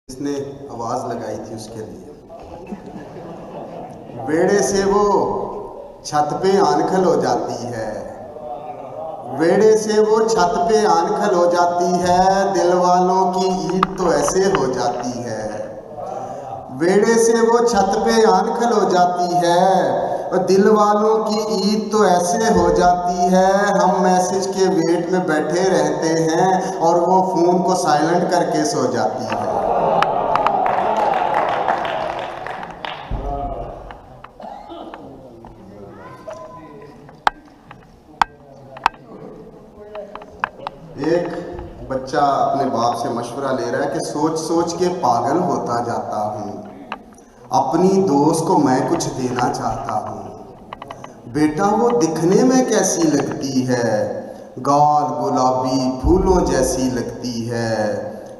जिसने आवाज लगाई थी उसके लिए। वेड़े से वो छत पे आनखल हो जाती है, वेड़े से वो छत पे आनखल हो जाती है, दिल वालों की ईद तो ऐसे हो जाती है। वेड़े से वो छत पे आनखल हो जाती है और दिल वालों की ईद तो ऐसे हो जाती है। हम मैसेज के वेट में बैठे रहते हैं और वो फोन को साइलेंट करके सो जाती है। एक बच्चा अपने बाप से मशवरा ले रहा है कि सोच सोच के पागल होता जाता हूँ, अपनी दोस्त को मैं कुछ देना चाहता हूँ। बेटा वो दिखने में कैसी लगती है, गाल गुलाबी फूलों जैसी लगती है,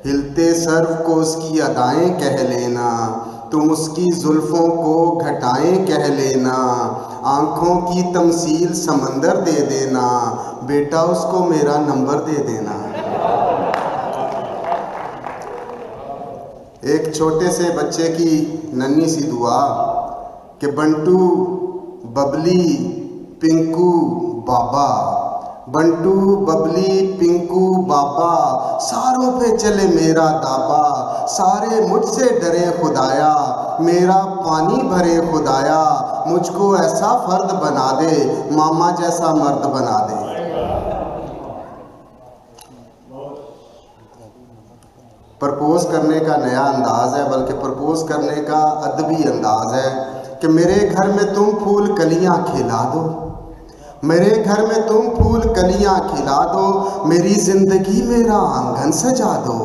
हिलते सर्व को उसकी अदाएं कह लेना, तुम उसकी जुल्फों को घटाएं कह लेना, आंखों की तमसील समंदर दे देना, बेटा उसको मेरा नंबर दे देना। एक छोटे से बच्चे की नन्ही सी दुआ कि बंटू बबली पिंकू बाबा, बंटू बबली पिंकू बाबा, सारों पे चले मेरा दाबा, सारे मुझसे डरे खुदाया, मेरा पानी भरे खुदाया, मुझको ऐसा फर्द बना दे, मामा जैसा मर्द बना दे। प्रपोज करने का नया अंदाज है, बल्कि प्रपोज करने का अदबी अंदाज है कि मेरे घर में तुम फूल कलियां खिला दो, मेरे घर में तुम फूल कलियां खिला दो, मेरी जिंदगी मेरा आंगन सजा दो,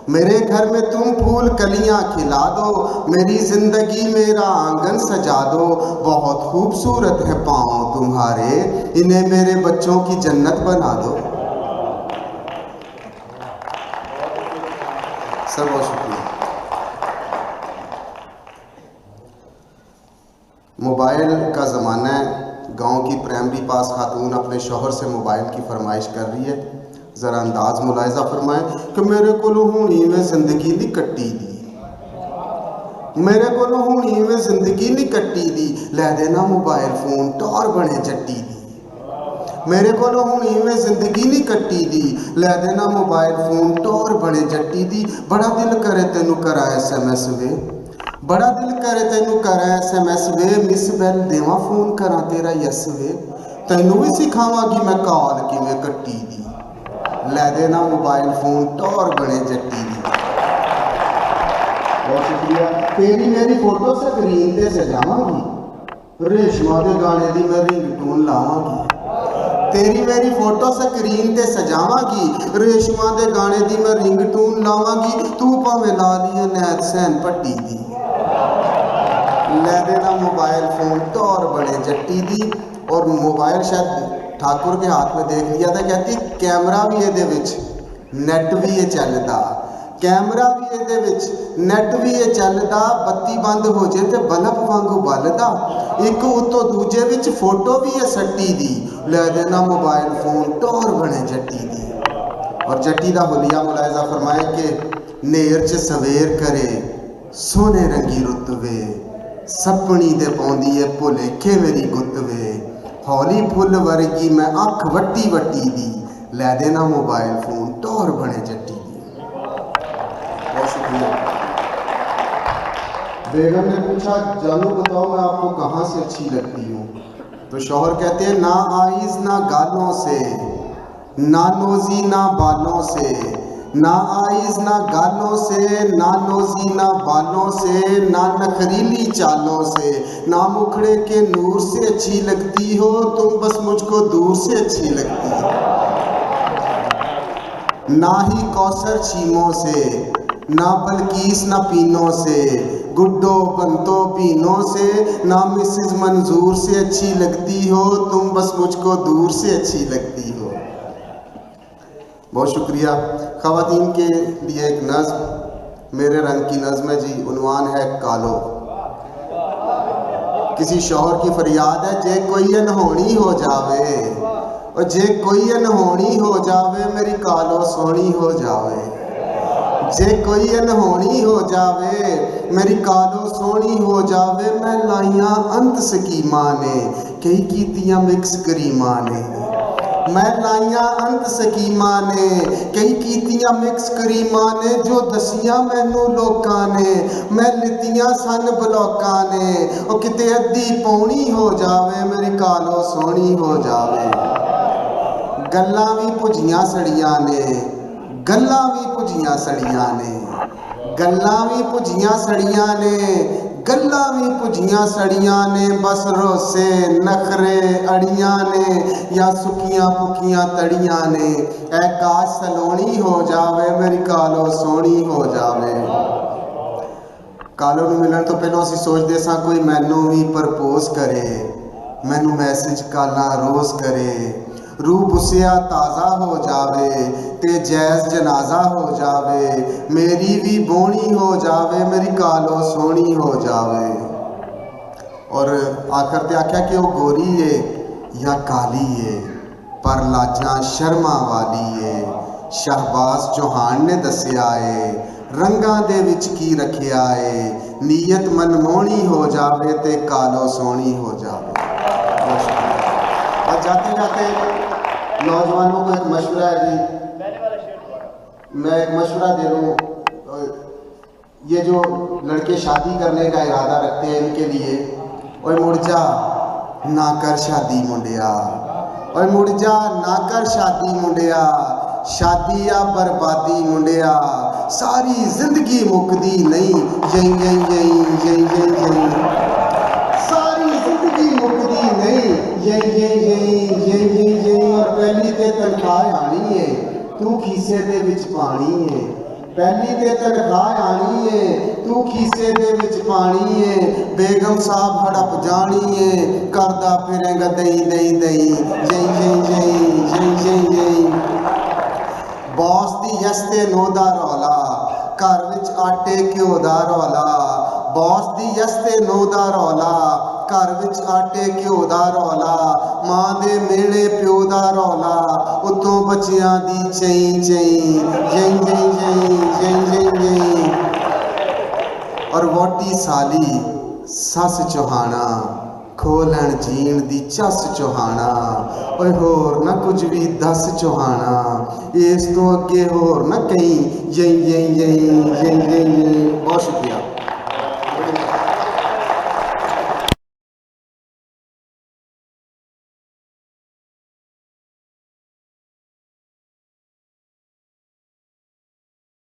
मेरे घर में तुम फूल कलियां खिला दो, मेरी जिंदगी मेरा आंगन सजा दो। बहुत खूबसूरत है पाँव तुम्हारे, इन्हें मेरे बच्चों की जन्नत बना दो। सर बहुत शुक्रिया। मोबाइल का ज़माना है, गांव की प्राइमरी पास खातून अपने शौहर से मोबाइल की फरमाइश कर रही है। ज़रा अंदाज मुलायजा फरमाएं कि मेरे को हुणी में ज़िंदगी नहीं कट्टी दी, मेरे को हुणी में ज़िंदगी नहीं कट्टी दी, लै देना मोबाइल फ़ोन टौर बने जट्टी दी, मेरे को हुणी में ज़िंदगी नहीं कट्टी दी, लै देना मोबाइल फ़ोन टौर बने जट्टी दी। बड़ा दिल करे तेनू करा SMS वे, बड़ा दिल करे तेनू करा SMS वे, मिस बैल देवा फ़ोन करा तेरा यस वे, तेनू भी सिखावांगी मैं कॉल किवें कट्टी दी, लै देना मोबाइल फ़ोन टौर बने जट्टी दी। बहुत शुक्रिया। तेरी मेरी फोटो स्क्रीन ते सजावांगी, रेशमा दे गाने दी मैं रिंगटोन लावांगी, तेरी मेरी फोटो स्क्रीन ते सजावांगी, रेशमा दे गाने दी मैं रिंगटोन लावांगी, तू भावें ला ली नैत सैन पट्टी दी, लै देना मोबाइल फ़ोन टौर बने जट्टी दी। और मोबाइल शायद ठाकुर के हाथ में देख लिया था, कहती कैमरा भी ये विच नैट भी ये चलदा, कैमरा भी ये विच नैट भी ये चलदा, बत्ती बंद हो जाए तो बल्ब वांगू बलदा, एक उत्तों दूजे विच फोटो भी ये सट्टी दी, लै देना मोबाइल फ़ोन टौर बने जट्टी दी। और जट्टी का हुलिया मुलायजा फरमाए कि नेर च सवेर करे सोने रंगी रुत वे, सपनी दे पौंदी है भुलेखे मेरी गुत वे, हौली फुल वर्गी मैं अख वट्टी वट्टी दी, लै देना मोबाइल फ़ोन टौर बने जट्टी दी। बहुत शुक्रिया। बेगम ने पूछा जानू बताओ मैं आपको कहाँ से अच्छी लगती हूँ, तो शौहर कहते हैं ना आइज़ ना गालों से, ना नोजी ना बालों से, ना आइज़ ना गालों से, ना नोजी ना बालों से, ना नखरीली चालों से, ना मुखड़े के नूर से अच्छी लगती हो, तुम बस मुझको दूर से अच्छी लगती हो, ना ही कौसर छीमों से, ना बल्कीस ना पीनों से, गुड्डो बंतो पीनों से, ना मिसेस मंजूर से अच्छी लगती हो, तुम बस मुझको दूर से अच्छी लगती हो। बहुत शुक्रिया। ख़वातीन के लिए एक नज़्म, मेरे रंग की नज़्म है जी, उन्वान है कालो। किसी शौहर की फरियाद है, जे कोई अनहोनी हो जावे, और जे कोई अनहोनी हो जावे, मेरी कालो सोहनी हो जावे, जे कोई अनहोनी हो जावे मेरी कालो सोहनी हो जावे, मैं लाइया अंत स्कीमा ने कई कीतियां मिक्स करीमा ने, मैं लाइया अंत स्कीमा ने कई कीतियां मिक्स करीमा ने, जो दसियां मैनू लोकां ने मैं लितियां सन ब्लॉकां ने, ओ किते अद्धी पौनी हो जावे मेरी कालो सोहनी हो जावे। गल्लां भी भुजियां सड़ियां ने, गल्लां भी भुजियां सड़ियां ने, गल्लां भी भुजियां सड़ियां ने, गल्लां भी भुजियां सड़ियां ने, बस रोसे नखरे अड़ियां ने या सुखियां भुखियां तड़ियां ने, ऐ काश सलोनी हो जावे मेरी कालो सोहनी हो जावे। कालो नूं मिलण तो पहलों असीं सोचदे सां कोई मैनू भी प्रपोज करे, मैनू मैसेज कालां रोज़ करे, रूह बुसिया ताज़ा हो जावे ते जैज़ जनाजा हो जावे, मेरी भी बोनी हो जावे मेरी कालो सोहनी हो जावे। और आखिर ते आख्या कि वो गोरी है या काली है पर लाजां शर्मा वाली है, शहबाज चौहान ने दसिया है रंगां दे विच की रखिया है, नीयत मनमोहनी हो जावे ते कालो सोहनी हो जावे। और जाते जाते नौजवानों को एक मशवरा है जी, मैं एक मशवरा दे दूँ, ये जो लड़के शादी करने का इरादा रखते हैं इनके लिए, और मुड़जा ना कर शादी मुंडिया, और मुड़जा ना कर शादी मुंडिया, शादी या बर्बादी मुंडिया, सारी जिंदगी मुकदी नहीं, यही यही यही यही यही यही, सारी जिंदगी मुकदी नहीं, यही यही यही यही यही यही। और पहली ते तनख्वाह आनी है तू खीसे दे विच पानी है, पहली ते तनख्वाह आनी है तू खीसे दे विच पानी है, बेगम साहब हड़प जानी है करदा फिरेगा दई दई दई, यही यही यही यही यही यही। बॉस दी यस्ते नो दा रौला घर विच आटे घ्यो दा रौला, बॉस दी यस्ते नो दा रौला घर विच आटे घ्यो दा रौला, मां दे मेले प्यो दा रौला, उतों बच्चियां दी चई चई, जई जई जई जई जई जई। और वोटी साली सस चौहाना खोलण जीण दी चस चौहाना, ओए होर ना कुछ भी दस चौहाना, इस तो अगे होर ना कहीं, यही यही यही यही यही। बहुत शुक्रिया।